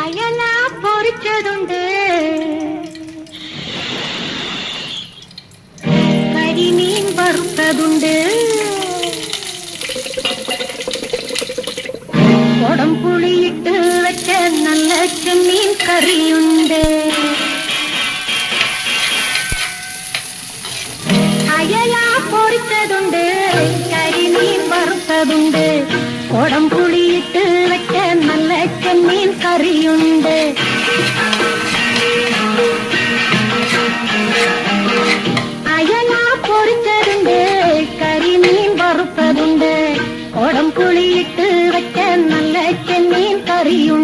അയല പൊരിച്ചതുണ്ട്, കരിമീൻ വറുത്തതുണ്ട്, കൊടംപുളിയിട്ട് വെച്ച നല്ല ചെമ്മീൻ കറിയുണ്ട്. അയല പൊരിച്ചതുണ്ട്, കരിമീൻ വറുത്തതുണ്ട്, കൊടംപുളിയിട്ട് വെച്ച നല്ല ചെമ്മീൻ കറിയുണ്ട്. അയല പൊരിച്ചതുണ്ട്, കരിമീൻ വറുത്തതുണ്ട്, കൊടംപുളിയിട്ട് വെച്ച നല്ല ചെമ്മീൻ കറിയുണ്ട്.